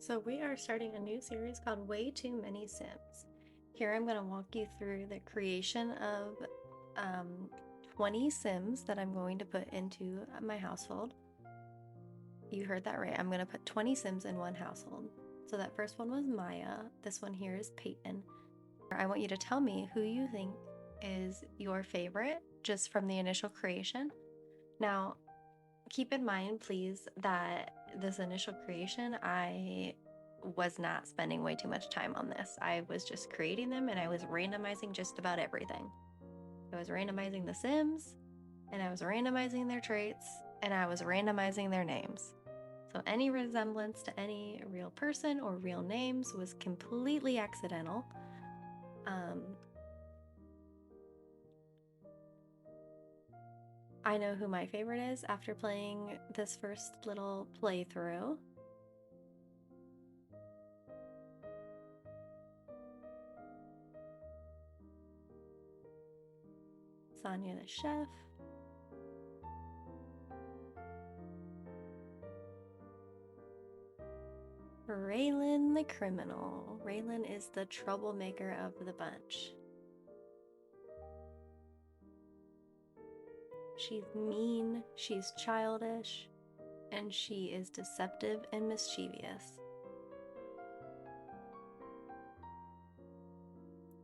So we are starting a new series called Way Too Many Sims. Here I'm going to walk you through the creation of um, 20 Sims that I'm going to put into my household. You heard that right. I'm going to put 20 Sims in one household. So that first one was Maya. This one here is Peyton. I want you to tell me who you think is your favorite just from the initial creation. Now, keep in mind, please, that this initial creation, I was not spending way too much time on this. I was just creating them and I was randomizing just about everything. I was randomizing the Sims and I was randomizing their traits and I was randomizing their names. So any resemblance to any real person or real names was completely accidental. I know who my favorite is after playing this first little playthrough. Sonia the chef. Raylan the criminal. Raylan is the troublemaker of the bunch. She's mean, she's childish, and she is deceptive and mischievous.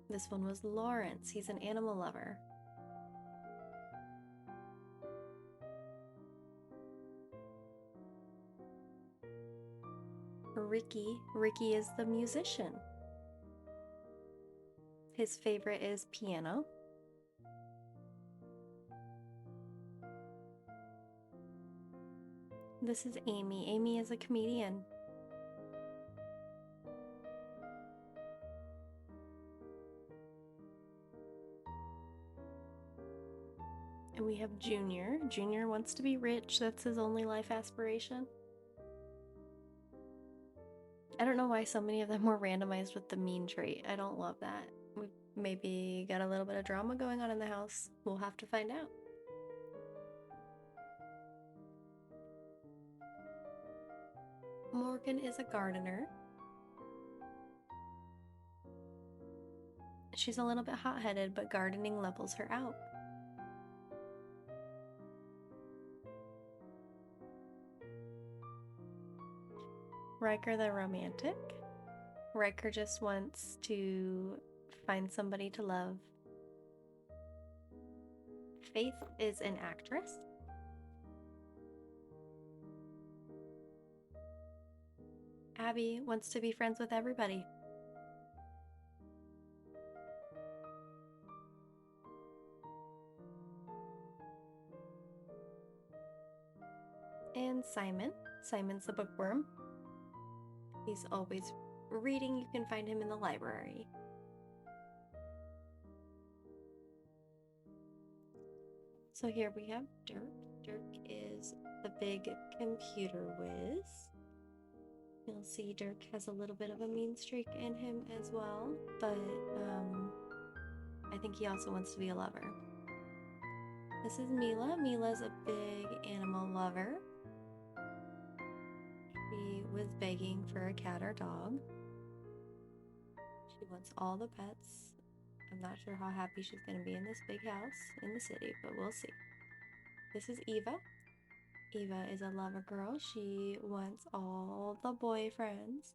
This one was Lawrence. He's an animal lover. Ricky is the musician. His favorite is piano. This is Amy. Amy is a comedian. And we have Junior. Junior wants to be rich. That's his only life aspiration. I don't know why so many of them were randomized with the mean trait. I don't love that. We maybe got a little bit of drama going on in the house. We'll have to find out. Morgan is a gardener. She's a little bit hot-headed, but gardening levels her out. Riker the romantic. Riker just wants to find somebody to love. Faith is an actress. Abby wants to be friends with everybody. And Simon. Simon's the bookworm. He's always reading. You can find him in the library. So here we have Dirk. Dirk is the big computer whiz. You'll see Dirk has a little bit of a mean streak in him as well, but I think he also wants to be a lover. This is Mila. Mila's a big animal lover. She was begging for a cat or dog. She wants all the pets. I'm not sure how happy she's going to be in this big house in the city, but we'll see. This is Eva. Eva is a lover girl. She wants all the boyfriends.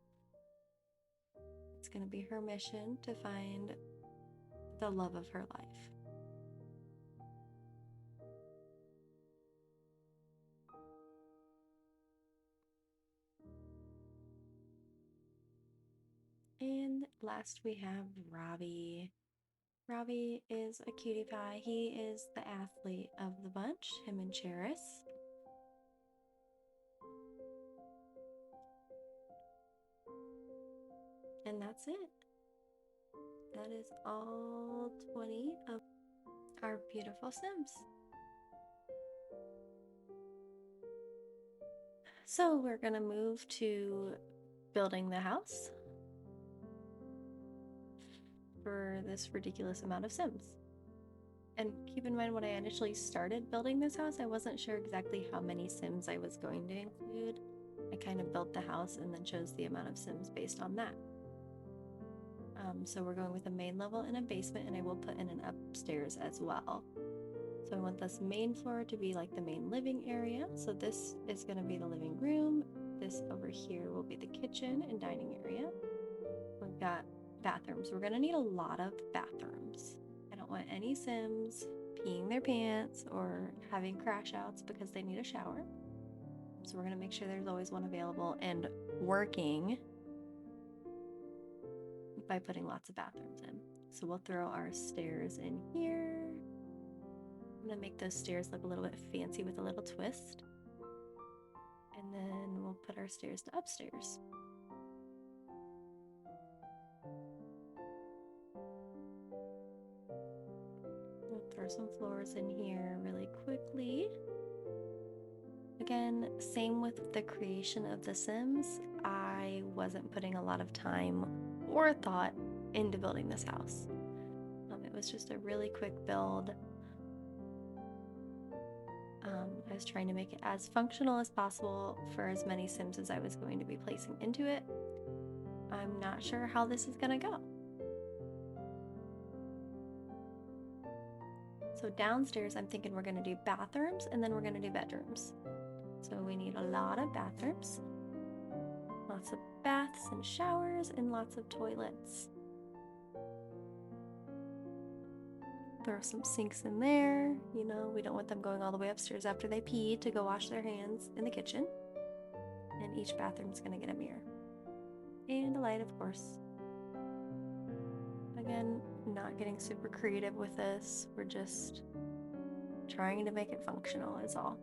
It's going to be her mission to find the love of her life. And last we have Robbie. Robbie is a cutie pie. He is the athlete of the bunch, him and Cheris. And that's it. That is all 20 of our beautiful Sims. So we're gonna move to building the house for this ridiculous amount of Sims. And keep in mind, when I initially started building this house, I wasn't sure exactly how many Sims I was going to include. I kind of built the house and then chose the amount of Sims based on that. So we're going with a main level and a basement, and I will put in an upstairs as well. So I want this main floor to be like the main living area. So this is going to be the living room. This over here will be the kitchen and dining area. We've got bathrooms. We're going to need a lot of bathrooms. I don't want any Sims peeing their pants or having crash outs because they need a shower. So we're going to make sure there's always one available and working by putting lots of bathrooms in. So we'll throw our stairs in here. I'm going to make those stairs look a little bit fancy with a little twist. And then we'll put our stairs to upstairs. We'll throw some floors in here really quickly. Again, same with the creation of The Sims. I wasn't putting a lot of time or thought into building this house. It was just a really quick build. I was trying to make it as functional as possible for as many Sims as I was going to be placing into it. I'm not sure how this is gonna go. So downstairs, I'm thinking we're gonna do bathrooms and then we're gonna do bedrooms. So we need a lot of bathrooms, lots of baths and showers, and lots of toilets. Throw some sinks in there. You know, we don't want them going all the way upstairs after they pee to go wash their hands in the kitchen. And each bathroom's gonna get a mirror. And a light, of course. Again, not getting super creative with this. We're just trying to make it functional is all.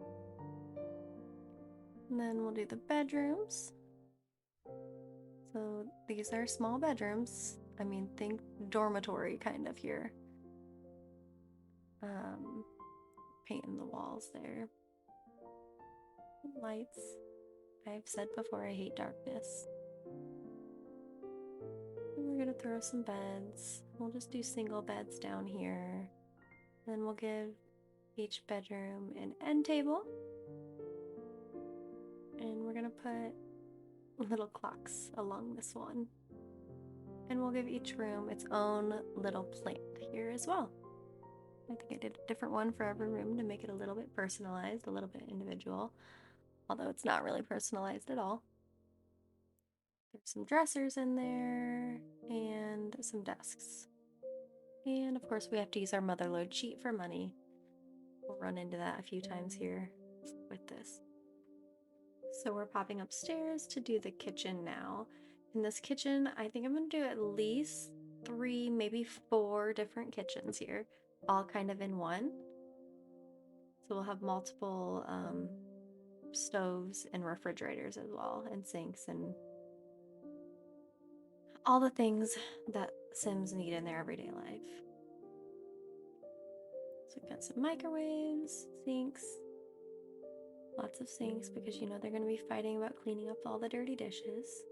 And then we'll do the bedrooms. So these are small bedrooms. I mean, think dormitory kind of here. Painting the walls there. Lights. I've said before I hate darkness. And we're gonna throw some beds. We'll just do single beds down here. Then we'll give each bedroom an end table. And we're gonna put little clocks along this one. And we'll give each room its own little plant here as well. I think I did a different one for every room to make it a little bit personalized, a little bit individual, although it's not really personalized at all. There's some dressers in there and some desks. And of course we have to use our Motherlode sheet for money. We'll run into that a few times here with this. So we're popping upstairs to do the kitchen now. In this kitchen, I think I'm gonna do at least 3, maybe 4 different kitchens here, all kind of in one. So we'll have multiple stoves and refrigerators as well, and sinks and all the things that Sims need in their everyday life. So we've got some microwaves, sinks, lots of sinks because you know they're going to be fighting about cleaning up all the dirty dishes.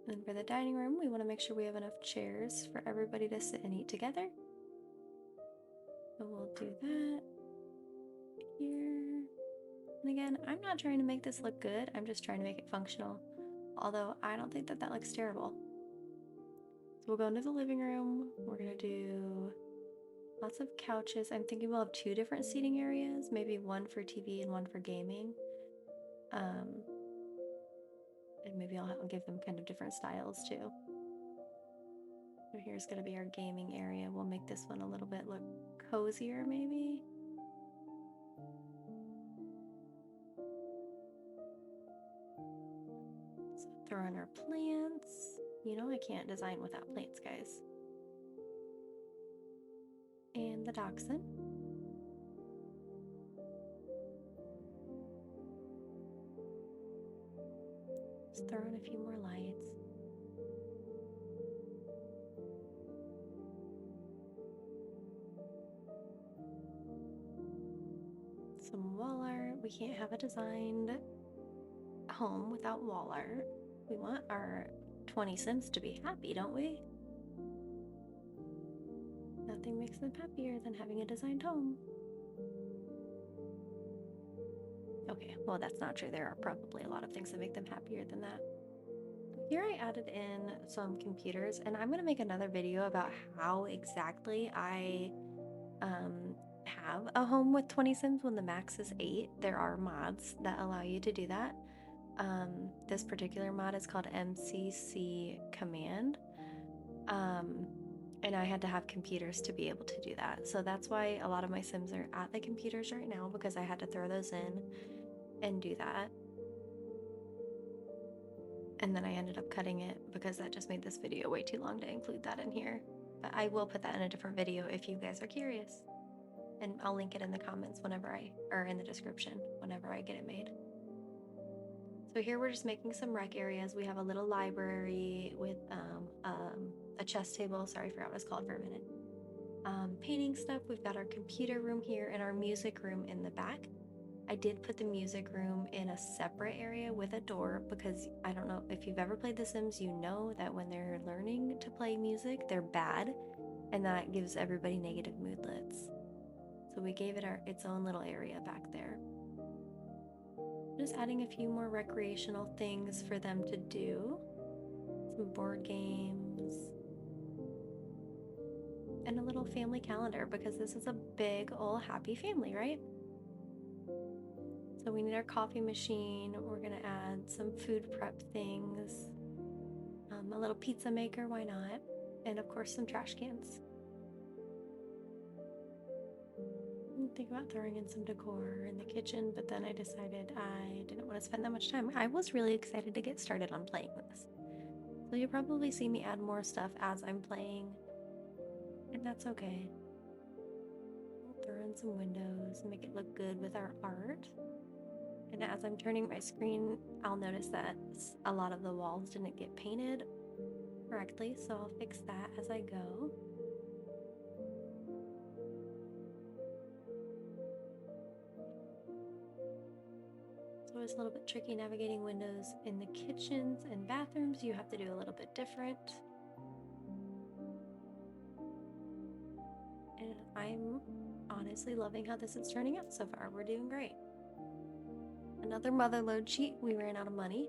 And for the dining room, we want to make sure we have enough chairs for everybody to sit and eat together. So we'll do that here. And again, I'm not trying to make this look good. I'm just trying to make it functional. Although I don't think that that looks terrible. So we'll go into the living room. We're going to do lots of couches. I'm thinking we'll have 2 different seating areas, maybe one for TV and one for gaming. And maybe I'll give them kind of different styles too. So here's going to be our gaming area. We'll make this one a little bit look cozier maybe. So throw in our plants. You know I can't design without plants, guys. And the dachshund. Just throw in a few more lights. Some wall art. We can't have a designed home without wall art. We want our 20 Sims to be happy, don't we? Nothing makes them happier than having a designed home. Okay, well, that's not true. There are probably a lot of things that make them happier than that. Here I added in some computers, and I'm going to make another video about how exactly I um, have a home with 20 Sims when the max is 8. There are mods that allow you to do that. This particular mod is called MCC Command. Um, and I had to have computers to be able to do that. So that's why a lot of my Sims are at the computers right now, because I had to throw those in and do that. And then I ended up cutting it because that just made this video way too long to include that in here. But I will put that in a different video if you guys are curious. And I'll link it in the comments or in the description whenever I get it made. So here we're just making some rec areas. We have a little library with a chess table. Sorry, I forgot what it's called for a minute. Painting stuff. We've got our computer room here and our music room in the back. I did put the music room in a separate area with a door because I don't know if you've ever played The Sims, you know that when they're learning to play music, they're bad, and that gives everybody negative moodlets. So we gave it its own little area back there. Just adding a few more recreational things for them to do. Some board games. And a little family calendar because this is a big old happy family, right? So we need our coffee machine. We're gonna add some food prep things. A little pizza maker, why not? And of course some trash cans. Think about throwing in some decor in the kitchen, but then I decided I didn't want to spend that much time. I was really excited to get started on playing this. So you'll probably see me add more stuff as I'm playing, and that's okay. We'll throw in some windows and make it look good with our art. And as I'm turning my screen, I'll notice that a lot of the walls didn't get painted correctly, so I'll fix that as I go. So it's a little bit tricky navigating windows in the kitchens and bathrooms. You have to do a little bit different. And I'm honestly loving how this is turning out so far. We're doing great. Another mother load sheet. We ran out of money.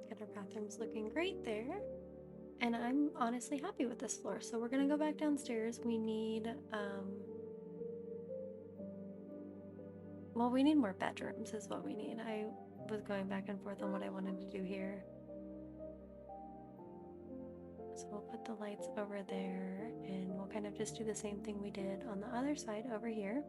Got our bathrooms looking great there. And I'm honestly happy with this floor. So we're gonna go back downstairs. We need, well, we need more bedrooms is what we need. I was going back and forth on what I wanted to do here. So we'll put the lights over there and we'll kind of just do the same thing we did on the other side over here.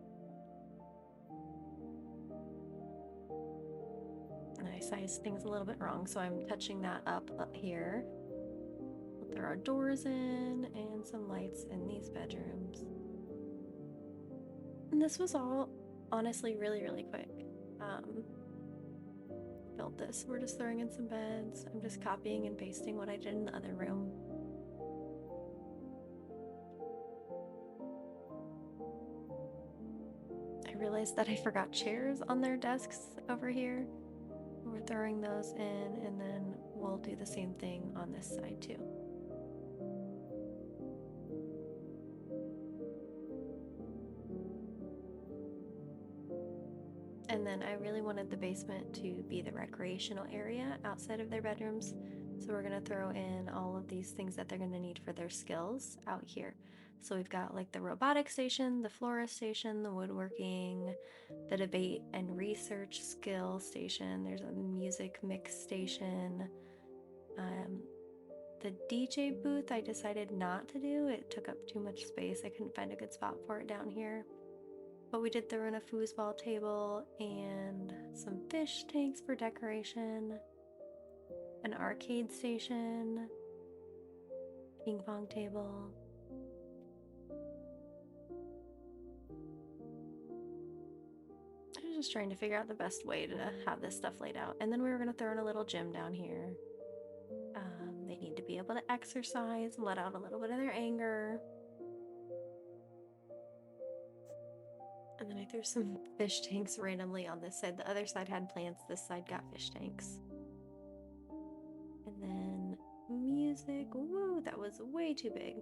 And I sized things a little bit wrong, so I'm touching that up here. We'll throw our doors in and some lights in these bedrooms. And this was all honestly really, really quick. Built this. We're just throwing in some beds. I'm just copying and pasting what I did in the other room. I realized that I forgot chairs on their desks over here. We're throwing those in, and then we'll do the same thing on this side too. And then I really wanted the basement to be the recreational area outside of their bedrooms. So we're gonna throw in all of these things that they're gonna need for their skills out here. So we've got like the robotic station, the florist station, the woodworking, the debate and research skill station. There's a music mix station. The DJ booth I decided not to do. It took up too much space. I couldn't find a good spot for it down here. But we did throw in a foosball table and some fish tanks for decoration, an arcade station, ping pong table. I was just trying to figure out the best way to have this stuff laid out. And then we were going to throw in a little gym down here. They need to be be able to exercise, let out a little bit of their anger. And then I threw some fish tanks randomly on this side. The other side had plants, this side got fish tanks. And then music. Woo, that was way too big.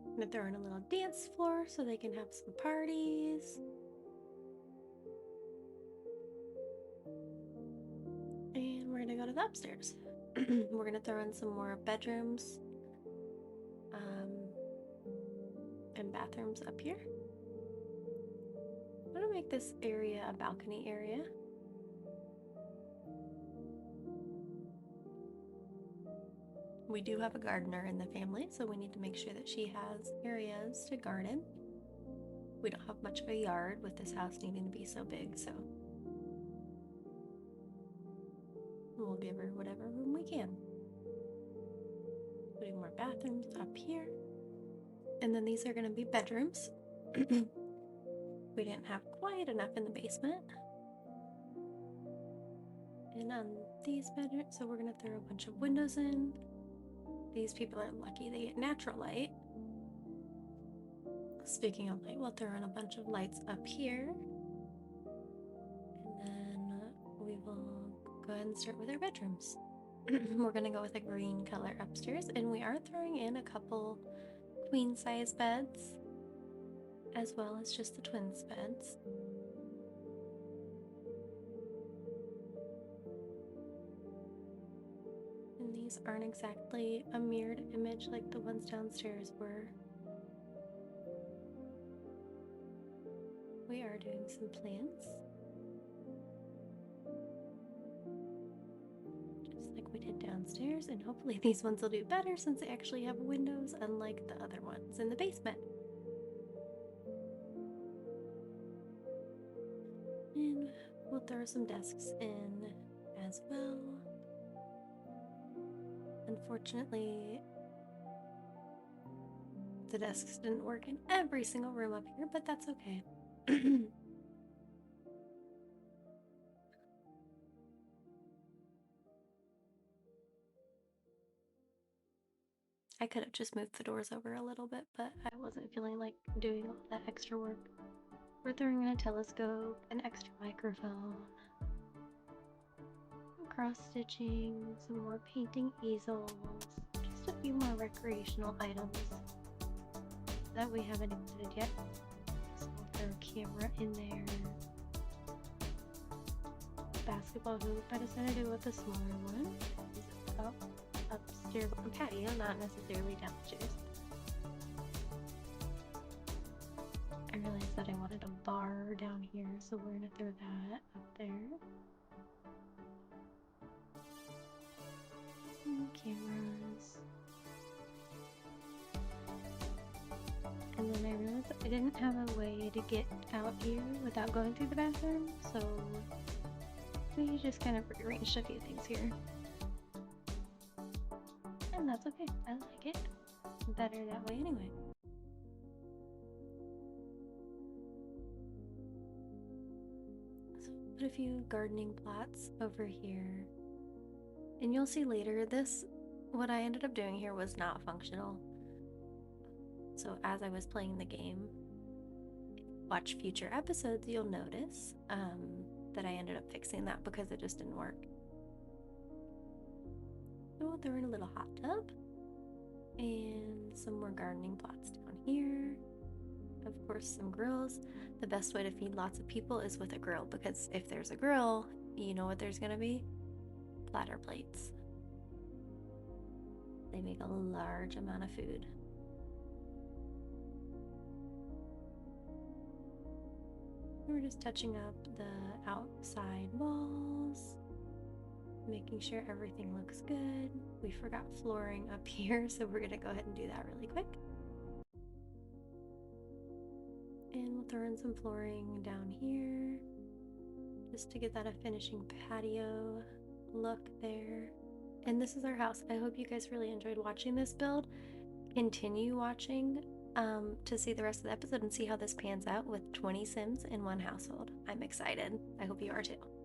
I'm gonna throw in a little dance floor so they can have some parties. And we're gonna go to the upstairs. We're gonna throw in some more bedrooms and bathrooms up here. I'm gonna make this area a balcony area. We do have a gardener in the family, so we need to make sure that she has areas to garden. We don't have much of a yard with this house needing to be so big, so we'll give her whatever room we can. Putting more bathrooms up here. And then these are going to be bedrooms. We didn't have quite enough in the basement. And on these bedrooms, so we're going to throw a bunch of windows in. These people are lucky they get natural light. Speaking of light, we'll throw in a bunch of lights up here. And then we will go ahead and start with our bedrooms. We're going to go with a green color upstairs, and we are throwing in a couple queen size beds as well as just the twins beds. And these aren't exactly a mirrored image like the ones downstairs were. We are doing some plants, just like we did downstairs, and hopefully these ones will do better since they actually have windows, unlike the other ones in the basement. And we'll throw some desks in as well. Unfortunately, the desks didn't work in every single room up here, but that's okay. I could have just moved the doors over a little bit, but I wasn't feeling like doing all that extra work. We're throwing in a telescope, an extra microphone, cross stitching, some more painting easels, just a few more recreational items that we haven't included yet. So we'll throw a camera in there. Basketball hoop, I decided to go with the smaller one. Upstairs on the patio, not necessarily downstairs. I realized that I wanted a bar down here, so we're gonna throw that up there. Some cameras. And then I realized that I didn't have a way to get out here without going through the bathroom, so we just kind of rearranged a few things here. And that's okay, I like it. Better that way anyway. So put a few gardening plots over here. And you'll see later, what I ended up doing here was not functional. So as I was playing the game, watch future episodes, you'll notice that I ended up fixing that because it just didn't work. So we'll throw in a little hot tub and some more gardening plots down here. Of course, some grills. The best way to feed lots of people is with a grill, because if there's a grill, you know what there's gonna be? Platter plates. They make a large amount of food. We're just touching up the outside walls, making sure everything looks good. We forgot flooring up here, so we're gonna go ahead and do that really quick. And we'll throw in some flooring down here just to get that a finishing patio look there. And this is our house. I hope you guys really enjoyed watching this build. Continue watching to see the rest of the episode and see how this pans out with 20 Sims in one household. I'm excited. I hope you are too.